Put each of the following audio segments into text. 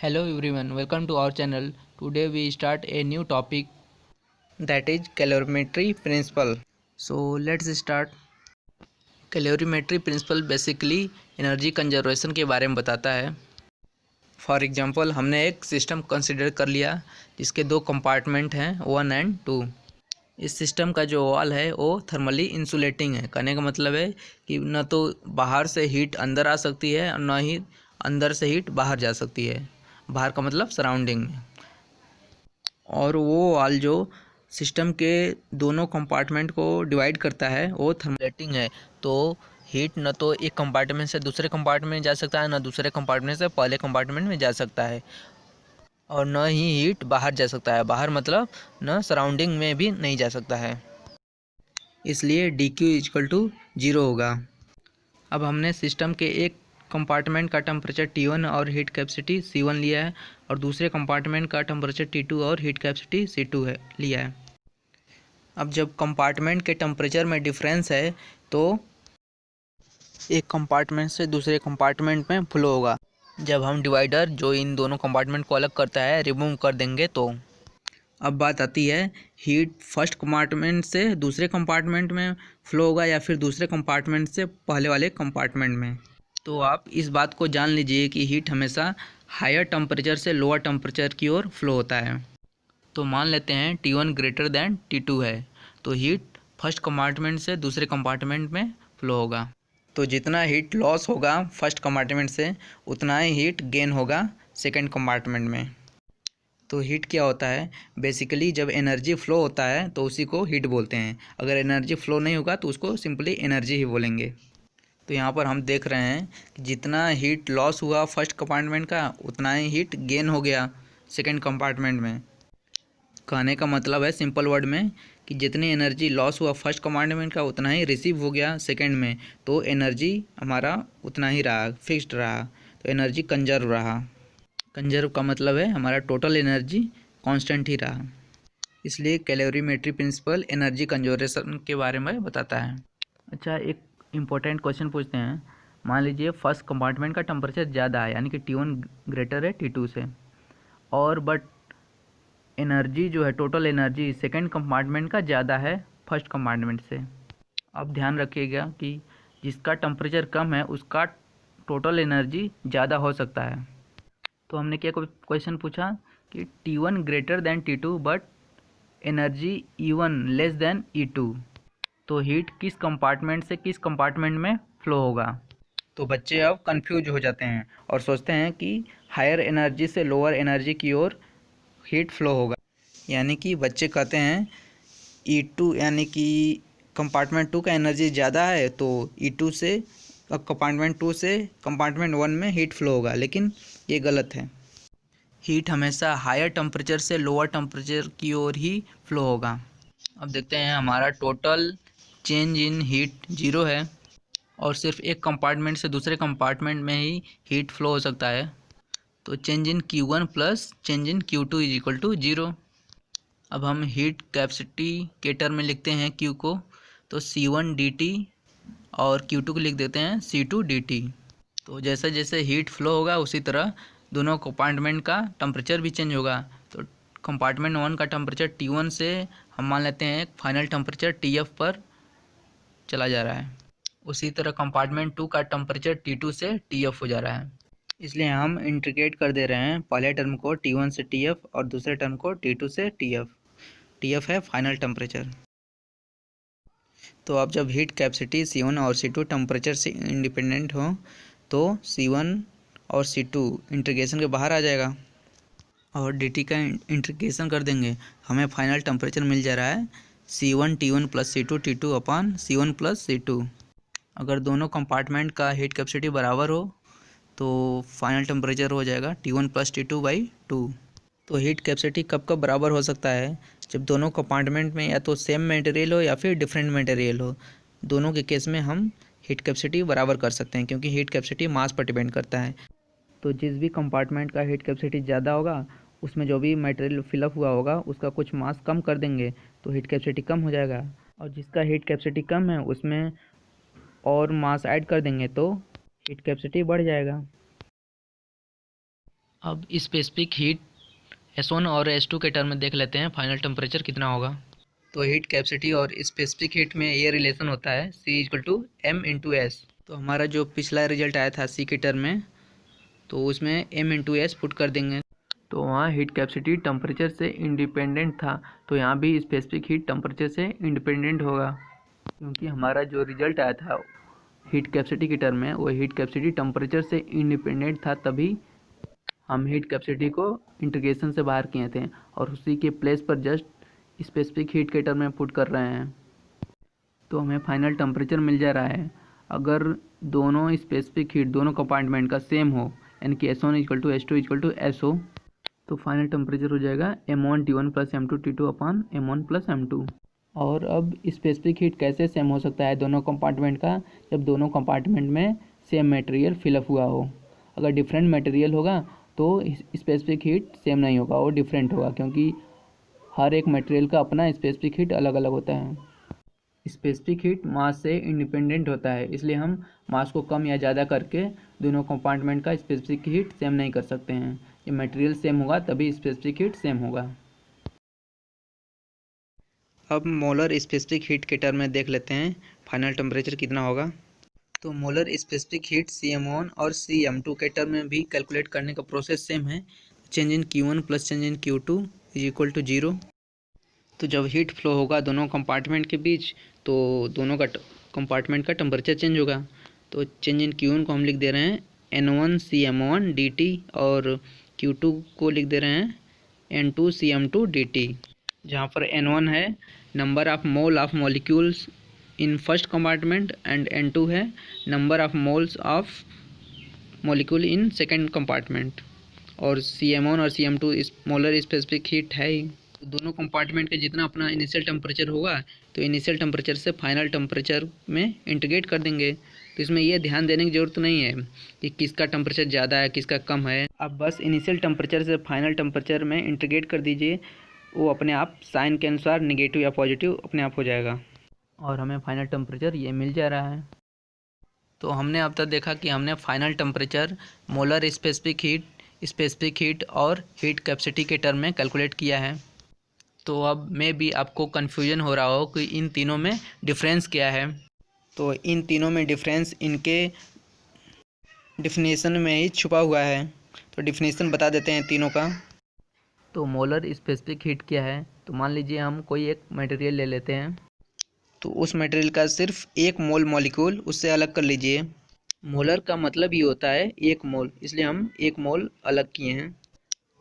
Hello everyone, welcome to our channel. Today we start a new topic, that is calorimetry principle. So let's start. Calorimetry principle basically energy conservation के बारे में बताता है। For example हमने एक system consider कर लिया जिसके दो कंपार्टमेंट हैं 1 एंड 2। इस सिस्टम का जो वॉल है वो थर्मली इंसुलेटिंग है। कहने का मतलब है कि न तो बाहर से हीट अंदर आ सकती है और न ही अंदर से हीट बाहर जा सकती है। बाहर का मतलब सराउंडिंग में। और वो वाल जो सिस्टम के दोनों कंपार्टमेंट को डिवाइड करता है वो थर्मोलेटिंग है। तो हीट न तो एक कंपार्टमेंट से दूसरे कंपार्टमेंट में जा सकता है, न दूसरे कंपार्टमेंट से पहले कंपार्टमेंट में जा सकता है, और न ही हीट बाहर जा सकता है। बाहर मतलब न सराउंडिंग में भी नहीं जा सकता है। इसलिए डी क्यू इक्वल टू 0 होगा। अब हमने सिस्टम के एक कंपार्टमेंट का टेम्परेचर T1 और हीट कैपेसिटी C1 लिया है, और दूसरे कंपार्टमेंट का टेम्परेचर T2 और हीट कैपेसिटी C2 है लिया है। अब जब कंपार्टमेंट के टेम्परेचर में डिफरेंस है तो एक कंपार्टमेंट से दूसरे कंपार्टमेंट में फ्लो होगा। जब हम डिवाइडर जो इन दोनों कंपार्टमेंट को अलग करता है रिमूव कर देंगे तो अब बात आती है, हीट फर्स्ट कंपार्टमेंट से दूसरे कंपार्टमेंट में फ्लो होगा या फिर दूसरे कंपार्टमेंट से पहले वाले कंपार्टमेंट में। तो आप इस बात को जान लीजिए कि हीट हमेशा हायर टेम्परेचर से लोअर टेम्परेचर की ओर फ्लो होता है। तो मान लेते हैं T1 ग्रेटर दैन T2 है, तो हीट फर्स्ट कंपार्टमेंट से दूसरे कंपार्टमेंट में फ्लो होगा। तो जितना हीट लॉस होगा फर्स्ट कंपार्टमेंट से उतना ही हीट गेन होगा सेकेंड कंपार्टमेंट में। तो हीट क्या होता है, बेसिकली जब एनर्जी फ़्लो होता है तो उसी को हीट बोलते हैं। अगर एनर्जी फ़्लो नहीं होगा तो उसको सिंपली एनर्जी ही बोलेंगे। तो यहाँ पर हम देख रहे हैं कि जितना हीट लॉस हुआ फर्स्ट कंपार्टमेंट का उतना ही हीट गेन हो गया सेकंड कंपार्टमेंट में। कहने का मतलब है सिंपल वर्ड में कि जितनी एनर्जी लॉस हुआ फर्स्ट कंपार्टमेंट का उतना ही रिसीव हो गया सेकंड में, तो एनर्जी हमारा उतना ही रहा, फिक्स्ड रहा। तो एनर्जी कंजर्व रहा। कंजर्व का मतलब है हमारा टोटल एनर्जी कांस्टेंट ही रहा। इसलिए कैलोरीमेट्री प्रिंसिपल एनर्जी कंजर्वेशन के बारे में बताता है। अच्छा, एक इम्पोर्टेंट क्वेश्चन पूछते हैं। मान लीजिए फर्स्ट कंपार्टमेंट का टेम्परेचर ज़्यादा है, यानी कि T1 ग्रेटर है T2 से, और बट एनर्जी जो है टोटल एनर्जी सेकेंड कंपार्टमेंट का ज़्यादा है फर्स्ट कंपार्टमेंट से। अब ध्यान रखिएगा कि जिसका टेम्परेचर कम है उसका टोटल एनर्जी ज़्यादा हो सकता है। तो हमने क्या क्वेश्चन पूछा कि T1 greater than T2 but energy E1 less than E2, तो हीट किस कंपार्टमेंट से किस कंपार्टमेंट में फ़्लो होगा। तो बच्चे अब कंफ्यूज हो जाते हैं और सोचते हैं कि हायर एनर्जी से लोअर एनर्जी की ओर हीट फ्लो होगा। यानी कि बच्चे कहते हैं E2 यानी कि कंपार्टमेंट 2 का एनर्जी ज़्यादा है तो E2 से कंपार्टमेंट 2 से कंपार्टमेंट 1 में हीट फ्लो होगा, लेकिन ये गलत है। हीट हमेशा हायर टेम्परेचर से लोअर टेम्परेचर की ओर ही फ्लो होगा। अब देखते हैं, हमारा टोटल चेंज इन हीट 0 है और सिर्फ एक कंपार्टमेंट से दूसरे कंपार्टमेंट में ही हीट फ्लो हो सकता है। तो change in Q1 plus change in Q2 is equal to 0। अब हम हीट कैपेसिटी के टर्म में लिखते हैं Q को, तो C1 dt और Q2 को लिख देते हैं C2 dt। तो जैसे जैसे हीट फ्लो होगा उसी तरह दोनों कंपार्टमेंट का टेम्परेचर भी चेंज होगा। तो कंपार्टमेंट 1 का टेम्परेचर T1 से हम मान लेते हैं फाइनल टेम्परेचर TF पर चला जा रहा है, उसी तरह कंपार्टमेंट 2 का टेम्परेचर T2 से TF हो जा रहा है। इसलिए हम इंटीग्रेट कर दे रहे हैं पहले टर्म को T1 से TF और दूसरे टर्म को T2 से TF। TF है फाइनल टेम्परेचर। तो अब जब हीट कैपेसिटी C1 और C2 टेम्परेचर से इंडिपेंडेंट हो तो C1 और C2 इंटीग्रेशन के बाहर आ जाएगा और dt का इंटीग्रेशन कर देंगे, हमें फाइनल टेम्परेचर मिल जा रहा है C1 T1 plus C2 T2 upon C1 plus C2। अगर दोनों कंपार्टमेंट का हीट कैपेसिटी बराबर हो तो फाइनल टेम्परेचर हो जाएगा T1 प्लस T2 बाई 2। तो हीट कैपेसिटी कब कब बराबर हो सकता है, जब दोनों कंपार्टमेंट में या तो सेम मटेरियल हो या फिर डिफरेंट मटेरियल हो। दोनों के केस में हम हीट कैपेसिटी बराबर कर सकते हैं, क्योंकि हीट कैपेसिटी मास पर डिपेंड करता है। तो जिस भी कंपार्टमेंट का हीट कैपेसिटी ज़्यादा होगा उसमें जो भी मटेरियल फिलअप हुआ होगा उसका कुछ मास कम कर देंगे तो हीट कैपेसिटी कम हो जाएगा, और जिसका हीट कैपेसिटी कम है उसमें और मास ऐड कर देंगे तो हीट कैपेसिटी बढ़ जाएगा। अब स्पेसिफिक हीट S1 और S2 के टर्म में देख लेते हैं फाइनल टेम्परेचर कितना होगा। तो हीट कैपेसिटी और स्पेसिफिक हीट में ये रिलेशन होता है C=m/s। तो हमारा जो पिछला रिजल्ट आया था C के टर्म में, तो उसमें m/s पुट कर देंगे। तो वहाँ हीट कैपेसिटी टेम्परेचर से इंडिपेंडेंट था, तो यहाँ भी स्पेसिफिक हीट टेम्परेचर से इंडिपेंडेंट होगा, क्योंकि हमारा जो रिजल्ट आया था हीट कैपेसिटी के टर्म में वो हीट कैपेसिटी टेम्परेचर से इंडिपेंडेंट था, तभी हम हीट कैपेसिटी को इंटीग्रेशन से बाहर किए थे और उसी के प्लेस पर जस्ट स्पेसिफिक हीट के टर्म में पुट कर रहे हैं। तो हमें फाइनल टेम्परेचर मिल जा रहा है। अगर दोनों स्पेसिफिक हीट दोनों कंपार्टमेंट का सेम हो, यानी कि S1=S2=S हो, तो फाइनल टेम्परेचर हो जाएगा m1T1 + m2T2/m1 + m2। और अब स्पेसिफिक हीट कैसे सेम हो सकता है दोनों कंपार्टमेंट का, जब दोनों कंपार्टमेंट में सेम मटेरियल फिलअप हुआ हो। अगर डिफरेंट मटेरियल होगा तो स्पेसिफिक हीट सेम नहीं होगा, वो डिफरेंट होगा, क्योंकि हर एक मटेरियल का अपना स्पेसिफिक हीट अलग अलग होता है। स्पेसिफिक हीट मास से इंडिपेंडेंट होता है, इसलिए हम मास को कम या ज़्यादा करके दोनों कंपार्टमेंट का स्पेसिफिक हीट सेम नहीं कर सकते हैं। ये मटेरियल सेम होगा तभी स्पेसिफिक हीट सेम होगा। अब मोलर स्पेसिफिक हीट के टर्म में देख लेते हैं फाइनल टेम्परेचर कितना होगा। तो मोलर स्पेसिफिक हीट CM1 और CM2 के टर्म में भी कैलकुलेट करने का प्रोसेस सेम है। Change in Q1 + change in Q2 = 0। तो जब हीट फ्लो होगा दोनों कंपार्टमेंट के बीच, तो दोनों का कंपार्टमेंट का टेम्परेचर चेंज होगा। तो चेंज इन Q1 को हम लिख दे रहे हैं N1CM1 dt और Q2 को लिख दे रहे हैं N2CM2 dt, जहाँ पर N1 है number of mole of molecules in first compartment and N2 है number of moles of molecule in second compartment. और CM1 और CM2 इस मोलर स्पेसिफिक हीट है ही। तो दोनों कंपार्टमेंट के जितना अपना इनिशियल टेम्परेचर होगा, तो इनिशियल टेम्परेचर से फाइनल टेम्परेचर में इंटीग्रेट कर देंगे। तो इसमें यह ध्यान देने की ज़रूरत नहीं है कि किसका टेम्परेचर ज़्यादा है किसका कम है। आप बस इनिशियल टेम्परेचर से फाइनल टेम्परेचर में इंटीग्रेट कर दीजिए, वो अपने आप साइन के अनुसार निगेटिव या पॉजिटिव अपने आप हो जाएगा और हमें फाइनल टेम्परेचर ये मिल जा रहा है। तो हमने अब तक देखा कि हमने final temperature molar specific heat और हीट कैपेसिटी के टर्म में कैलकुलेट किया है। तो अब में भी आपको कन्फ्यूजन हो रहा हो कि इन तीनों में डिफरेंस क्या है। तो इन तीनों में डिफरेंस इनके डिफिनीसन में ही छुपा हुआ है। तो डिफिनीसन बता देते हैं तीनों का। तो मोलर स्पेसिफिक हीट क्या है, तो मान लीजिए हम कोई एक मटेरियल ले लेते हैं, तो उस मटेरियल का सिर्फ एक मोल मॉलिक्यूल उससे अलग कर लीजिए। मोलर का मतलब ही होता है एक मोल, इसलिए हम एक मोल अलग किए हैं।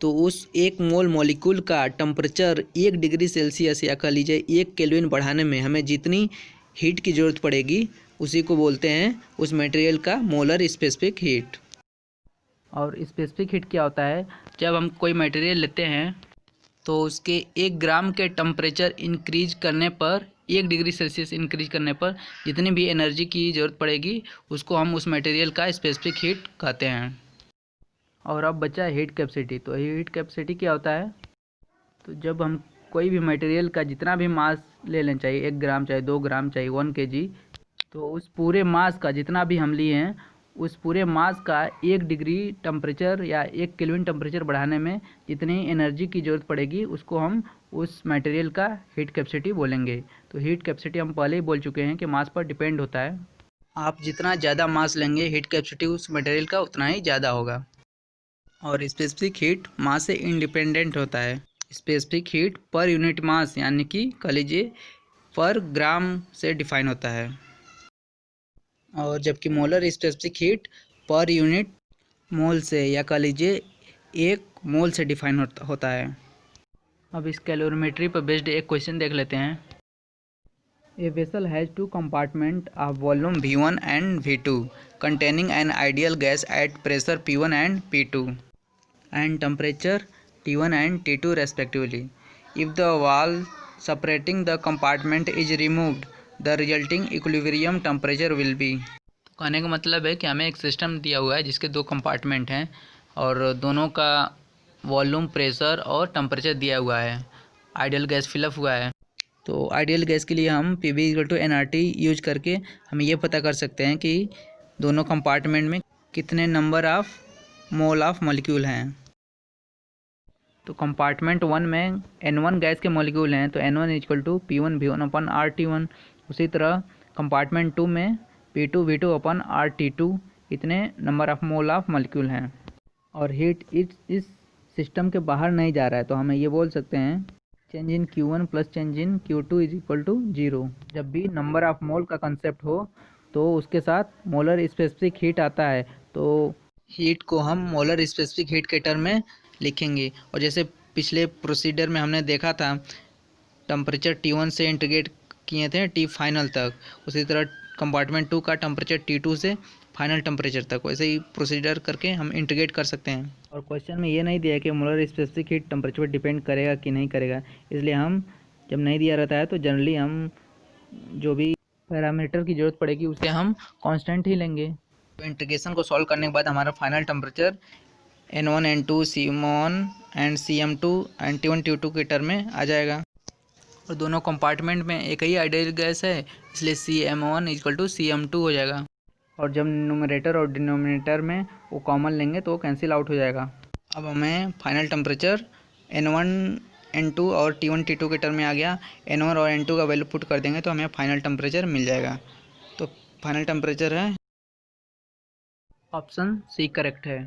तो उस एक मोल मॉलिक्यूल का टेम्परेचर 1 डिग्री सेल्सियस या कह लीजिए 1 केल्विन बढ़ाने में हमें जितनी हीट की ज़रूरत पड़ेगी उसी को बोलते हैं उस मटेरियल का मोलर स्पेसिफिक हीट। और स्पेसिफिक हीट क्या होता है, जब हम कोई मटेरियल लेते हैं तो उसके 1 ग्राम के टेम्परेचर इंक्रीज करने पर 1 डिग्री सेल्सियस इंक्रीज करने पर जितनी भी एनर्जी की ज़रूरत पड़ेगी उसको हम उस मटेरियल का स्पेसिफिक हीट कहते हैं। और अब बचा हीट कैपेसिटी। तो हीट कैपेसिटी क्या होता है, तो जब हम कोई भी मटेरियल का जितना भी मास ले लें, चाहे 1 ग्राम चाहे 2 ग्राम चाहे 1 kg, तो उस पूरे मास का जितना भी हम लिए हैं उस पूरे मास का 1 डिग्री टेम्परेचर या 1 केल्विन टेम्परेचर बढ़ाने में जितनी एनर्जी की ज़रूरत पड़ेगी उसको हम उस मटेरियल का हीट कैपेसिटी बोलेंगे। तो हीट कैपेसिटी हम पहले ही बोल चुके हैं कि मास पर डिपेंड होता है। आप जितना ज़्यादा मास लेंगे हीट कैपेसिटी उस मटेरियल का उतना ही ज़्यादा होगा। और स्पेसिफिक हीट मास से इंडिपेंडेंट होता है। Specific heat per unit mass यानी कि कह लीजिए पर ग्राम से डिफाइन होता है, और जबकि molar specific heat per unit mole से या कह लीजिए 1 मोल से डिफाइन होता है। अब इस कैलोरीमेट्री पर बेस्ड एक क्वेश्चन देख लेते हैं। A vessel has 2 compartment of volume V1 and V2 containing an ideal gas at pressure P1 and P2 and temperature T1 and T2 respectively. If the wall separating the compartment is removed, the resulting equilibrium temperature will be। तो कहने का मतलब है कि हमें एक system दिया हुआ है जिसके 2 कंपार्टमेंट हैं और दोनों का वॉल्यूम, प्रेशर और टेम्परेचर दिया हुआ है। आइडियल गैस फिलअप हुआ है। तो आइडियल गैस के लिए हम PV=nRT यूज करके हम ये पता कर सकते हैं कि दोनों कंपार्टमेंट में कितने number of mole of molecule हैं। तो कंपार्टमेंट 1 में N1 गैस के मॉलिक्यूल हैं, तो N1 equal to P1 V1 upon RT1। उसी तरह कंपार्टमेंट 2 में P2 V2 अपन RT2 इतने number of mole of molecule हैं। और हीट इस सिस्टम के बाहर नहीं जा रहा है, तो हमें ये बोल सकते हैं change in Q1 plus change in Q2 is equal to 0। जब भी नंबर ऑफ मोल का कंसेप्ट हो तो उसके साथ मोलर स्पेसिफिक हीट आता है, तो हीट को हम मोलर स्पेसिफिक हीट के टर्म में लिखेंगे। और जैसे पिछले प्रोसीजर में हमने देखा था, टेम्परेचर T1 से इंटीग्रेट किए थे T फाइनल तक, उसी तरह कंपार्टमेंट 2 का टेम्परेचर T2 से फाइनल टेम्परेचर तक वैसे ही प्रोसीजर करके हम इंटीग्रेट कर सकते हैं। और क्वेश्चन में ये नहीं दिया है कि मोलर स्पेसिफिक हीट टेम्परेचर पर डिपेंड करेगा कि नहीं करेगा, इसलिए हम जब नहीं दिया रहता है तो जनरली हम जो भी पैरामीटर की ज़रूरत पड़ेगी उसे हम कांस्टेंट ही लेंगे। तो इंटीग्रेशन को सॉल्व करने के बाद हमारा final temperature N1 N2 CM1 and CM2 and T1 T2 के टर्म में आ जाएगा। और दोनों कंपार्टमेंट में एक ही आइडियल गैस है, इसलिए CM1 इक्वल टू CM2 हो जाएगा। और जब न्यूमरेटर और डिनोमिनेटर में वो कॉमन लेंगे तो कैंसिल आउट हो जाएगा। अब हमें फाइनल टेम्परेचर N1 N2 और T1 T2 के टर्म में आ गया। N1 और N2 का वैल्यू पुट कर देंगे तो हमें फाइनल टेम्परेचर मिल जाएगा। तो फाइनल टेम्परेचर है ऑप्शन सी करेक्ट है।